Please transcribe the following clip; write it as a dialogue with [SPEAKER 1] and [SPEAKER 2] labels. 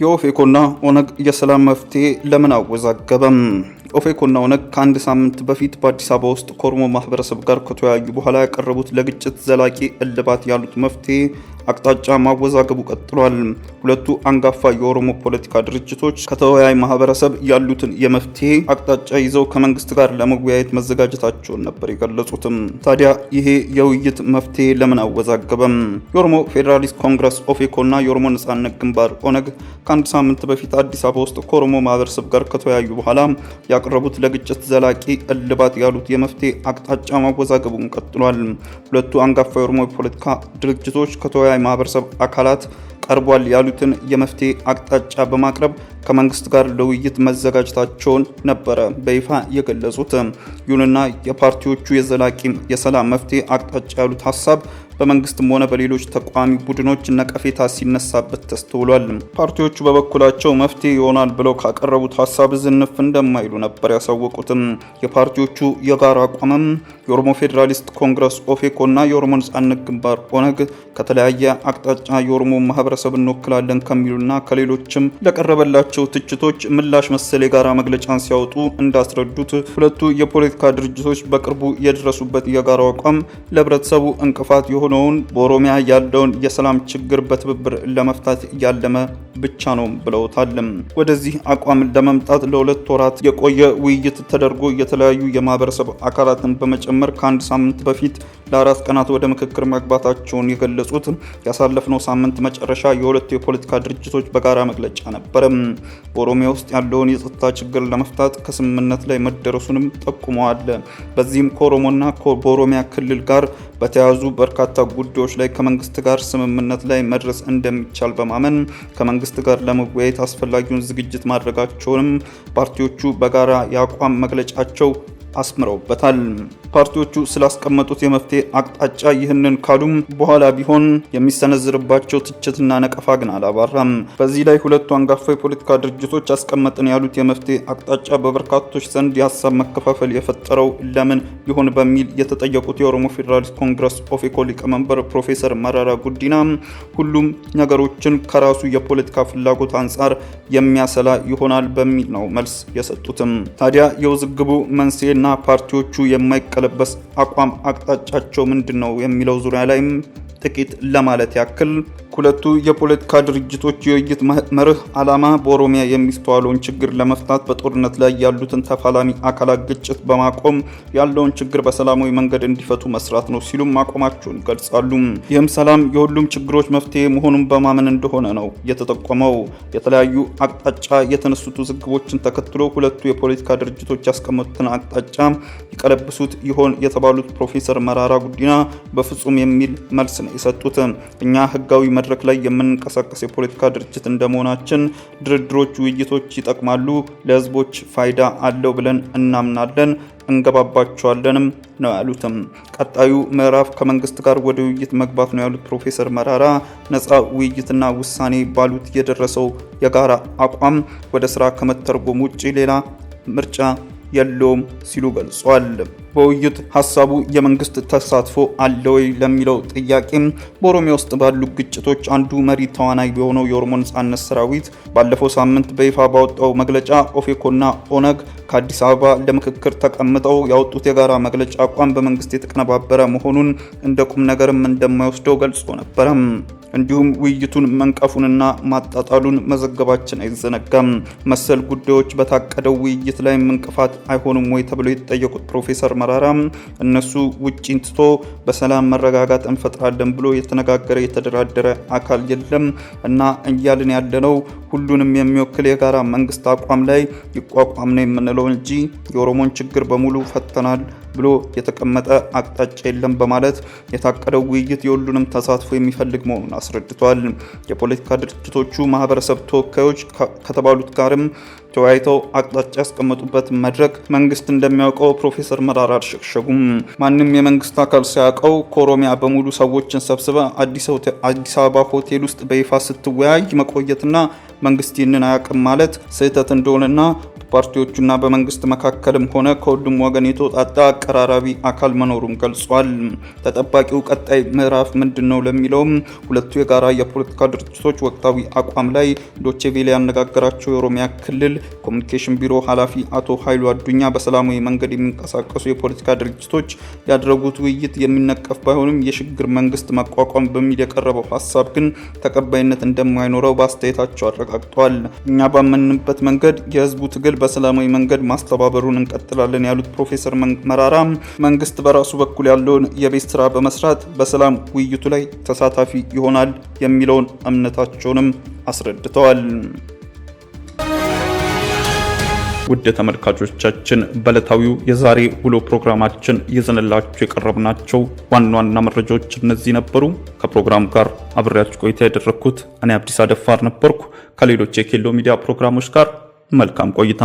[SPEAKER 1] የኦፌኮና ኦነግ የሰላም መፍትሄ ለምን አወዛገበም? ኦፌኮና ኦነግ ከአንድ ሳምንት በፊት በአዲስ አበባ ውስጥ ከኦሮሞ ማህበረሰብ ጋር ከተወያዩ በኋላ ያቀረቡት ለግጭት ዘላቂ እልባት ያሉት መፍትሄ አቅጣጫ ማወዛገቡ ቀጥሏል። ሁለቱ አንጋፋ የኦሮሞ ፖለቲካ ድርጅቶች ከተወያይ ማህበረሰብ ያሉትን የመፍትሄ አቅጣጫ ይዘው ከመንግስት ጋር ለመወያየት መዘጋጀታቸውን ነበር የገለጹትም። ታዲያ ይሄ የውይይት መፍትሄ ለምን አወዛገበም? የኦሮሞ ፌዴራሊስት ኮንግረስ ኦፌኮና የኦሮሞ ነጻነት ግንባር ኦነግ ከአንድ ሳምንት በፊት አዲስ አበባ ውስጥ ከኦሮሞ ማህበረሰብ ጋር ከተወያዩ በኋላ ያቀረቡት ለግጭት ዘላቂ እልባት ያሉት የመፍትሄ አቅጣጫ ማወዛገቡን ቀጥሏል። ሁለቱ አንጋፋ የኦሮሞ ፖለቲካ ድርጅቶች ከተወያይ ማህበረሰብ አካላት ቀርቧል ያሉትን የመፍትሄ አቅጣጫ በማቅረብ ከመንግስት ጋር ለውይይት መዘጋጀታቸውን ነበረ በይፋ የገለጹት። ይሁንና የፓርቲዎቹ የዘላቂ የሰላም መፍትሄ አቅጣጫ ያሉት ሀሳብ በመንግስትም ሆነ በሌሎች ተቋሚ ቡድኖች ነቀፌታ ሲነሳበት ተስተውሏል። ፓርቲዎቹ በበኩላቸው መፍትሄ ይሆናል ብለው ካቀረቡት ሀሳብ ዝንፍ እንደማይሉ ነበር ያሳወቁትም። የፓርቲዎቹ የጋራ አቋምም የኦሮሞ ፌዴራሊስት ኮንግረስ ኦፌኮ እና የኦሮሞ ነጻነት ግንባር ኦነግ ከተለያየ አቅጣጫ የኦሮሞ ማህበረሰብ እንወክላለን ከሚሉና ከሌሎችም ለቀረበላቸው ትችቶች ምላሽ መሰል የጋራ መግለጫን ሲያወጡ እንዳስረዱት ሁለቱ የፖለቲካ ድርጅቶች በቅርቡ የደረሱበት የጋራ አቋም ለህብረተሰቡ እንቅፋት የሆነውን በኦሮሚያ ያለውን የሰላም ችግር በትብብር ለመፍታት ያለመ ብቻ ነው ብለውታል። ወደዚህ አቋም ለመምጣት ለሁለት ወራት የቆየ ውይይት ተደርጎ የተለያዩ የማህበረሰብ አካላትን በመጨመር ከአንድ ሳምንት በፊት ለአራት ቀናት ወደ ምክክር መግባታቸውን የገለጹት ያሳለፍነው ሳምንት መጨረሻ የሁለቱ የፖለቲካ ድርጅቶች በጋራ መግለጫ ነበር። በኦሮሚያ ውስጥ ያለውን የጸጥታ ችግር ለመፍታት ከስምምነት ላይ መደረሱንም ጠቁመዋል። በዚህም ከኦሮሞና በኦሮሚያ ክልል ጋር በተያያዙ በርካታ ጉዳዮች ላይ ከመንግስት ጋር ስምምነት ላይ መድረስ እንደሚቻል በማመን ከመንግስት ጋር ለመወያየት አስፈላጊውን ዝግጅት ማድረጋቸውንም ፓርቲዎቹ በጋራ የአቋም መግለጫቸው አስምረውበታል። ፓርቲዎቹ ስላስቀመጡት የመፍትሄ አቅጣጫ ይህንን ካሉም በኋላ ቢሆን የሚሰነዝርባቸው ትችትና ነቀፋ ግን አላባራም። በዚህ ላይ ሁለቱ አንጋፋ የፖለቲካ ድርጅቶች አስቀመጥን ያሉት የመፍትሄ አቅጣጫ በበርካቶች ዘንድ የሀሳብ መከፋፈል የፈጠረው ለምን ይሆን በሚል የተጠየቁት የኦሮሞ ፌዴራሊስት ኮንግረስ ኦፌኮ ሊቀመንበር ፕሮፌሰር መረራ ጉዲና ሁሉም ነገሮችን ከራሱ የፖለቲካ ፍላጎት አንጻር የሚያሰላ ይሆናል በሚል ነው መልስ የሰጡትም። ታዲያ የውዝግቡ መንስኤና ፓርቲዎቹ የማይቀለበስ አቋም አቅጣጫቸው ምንድነው የሚለው ዙሪያ ላይም ጥቂት ለማለት ያክል ሁለቱ የፖለቲካ ድርጅቶች የውይይት መርህ ዓላማ በኦሮሚያ የሚስተዋለውን ችግር ለመፍታት በጦርነት ላይ ያሉትን ተፋላሚ አካላት ግጭት በማቆም ያለውን ችግር በሰላማዊ መንገድ እንዲፈቱ መስራት ነው ሲሉም አቋማቸውን ይገልጻሉ። ይህም ሰላም የሁሉም ችግሮች መፍትሄ መሆኑን በማመን እንደሆነ ነው የተጠቆመው። የተለያዩ አቅጣጫ የተነሱት ውዝግቦችን ተከትሎ ሁለቱ የፖለቲካ ድርጅቶች ያስቀመጡትን አቅጣጫ ይቀለብሱት ይሆን የተባሉት ፕሮፌሰር መረራ ጉዲና በፍጹም የሚል መልስ ነው የሰጡት። እኛ ህጋዊ መድረክ ላይ የምንንቀሳቀስ የፖለቲካ ድርጅት እንደመሆናችን ድርድሮች፣ ውይይቶች ይጠቅማሉ፣ ለህዝቦች ፋይዳ አለው ብለን እናምናለን፣ እንገባባቸዋለንም ነው ያሉትም። ቀጣዩ ምዕራፍ ከመንግስት ጋር ወደ ውይይት መግባት ነው ያሉት ፕሮፌሰር መረራ ነፃ ውይይትና ውሳኔ ባሉት የደረሰው የጋራ አቋም ወደ ስራ ከመተርጎም ውጪ ሌላ ምርጫ የለውም ሲሉ ገልጿል። በውይይት ሀሳቡ የመንግስት ተሳትፎ አለ ወይ ለሚለው ጥያቄም በኦሮሚያ ውስጥ ባሉ ግጭቶች አንዱ መሪ ተዋናይ የሆነው የኦሮሞ ነጻነት ሰራዊት ባለፈው ሳምንት በይፋ ባወጣው መግለጫ ኦፌኮና ኦነግ ከአዲስ አበባ ለምክክር ተቀምጠው ያወጡት የጋራ መግለጫ አቋም በመንግስት የተቀነባበረ መሆኑን እንደ ቁም ነገርም እንደማይወስደው ገልጾ ነበረ። እንዲሁም ውይይቱን መንቀፉንና ማጣጣሉን መዘገባችን አይዘነጋም። መሰል ጉዳዮች በታቀደው ውይይት ላይ እንቅፋት አይሆኑም ወይ ተብለው የተጠየቁት ፕሮፌሰር መረራ እነሱ ውጪን ትቶ በሰላም መረጋጋት እንፈጥራለን ብሎ የተነጋገረ የተደራደረ አካል የለም እና እያልን ያለነው ሁሉንም የሚወክል የጋራ መንግስት አቋም ላይ ይቋቋም ነው የምንለው እንጂ የኦሮሞን ችግር በሙሉ ፈተናል ብሎ የተቀመጠ አቅጣጫ የለም በማለት የታቀደው ውይይት የሁሉንም ተሳትፎ የሚፈልግ መሆኑን አስረድቷል። የፖለቲካ ድርጅቶቹ ማህበረሰብ ተወካዮች ከተባሉት ጋርም ተወያይተው አቅጣጫ ያስቀመጡበት መድረክ መንግስት እንደሚያውቀው ፕሮፌሰር መረራ አልሸሸጉም። ማንም የመንግስት አካል ሲያውቀው ከኦሮሚያ በሙሉ ሰዎችን ሰብስበ አዲስ አበባ ሆቴል ውስጥ በይፋ ስትወያይ መቆየትና መንግስት ይህንን አያውቅም ማለት ስህተት እንደሆነና ፓርቲዎቹና በመንግስት መካከልም ሆነ ከሁሉም ወገን የተውጣጣ አቀራራቢ አካል መኖሩን ገልጿል። ተጠባቂው ቀጣይ ምዕራፍ ምንድነው ለሚለውም ሁለቱ የጋራ የፖለቲካ ድርጅቶች ወቅታዊ አቋም ላይ ዶቼ ቬለ ያነጋገራቸው የኦሮሚያ ክልል ኮሚኒኬሽን ቢሮ ኃላፊ አቶ ኃይሉ አዱኛ በሰላማዊ መንገድ የሚንቀሳቀሱ የፖለቲካ ድርጅቶች ያደረጉት ውይይት የሚነቀፍ ባይሆንም የሽግግር መንግስት ማቋቋም በሚል የቀረበው ሀሳብ ግን ተቀባይነት እንደማይኖረው በአስተያየታቸው አረጋግጠዋል። እኛ ባመንበት መንገድ የህዝቡ ትግል በሰላማዊ መንገድ ማስተባበሩን እንቀጥላለን ያሉት ፕሮፌሰር መራራ መንግስት በራሱ በኩል ያለውን የቤት ስራ በመስራት በሰላም ውይይቱ ላይ ተሳታፊ ይሆናል የሚለውን እምነታቸውንም አስረድተዋል። ውድ ተመልካቾቻችን በዕለታዊው የዛሬ ውሎ ፕሮግራማችን ይዘንላችሁ የቀረብናቸው ዋና ዋና መረጃዎች እነዚህ ነበሩ። ከፕሮግራሙ ጋር አብሬያችሁ ቆይታ ያደረኩት እኔ አብዲስ አደፋር ነበርኩ። ከሌሎች የኬሎ ሚዲያ ፕሮግራሞች ጋር መልካም ቆይታ።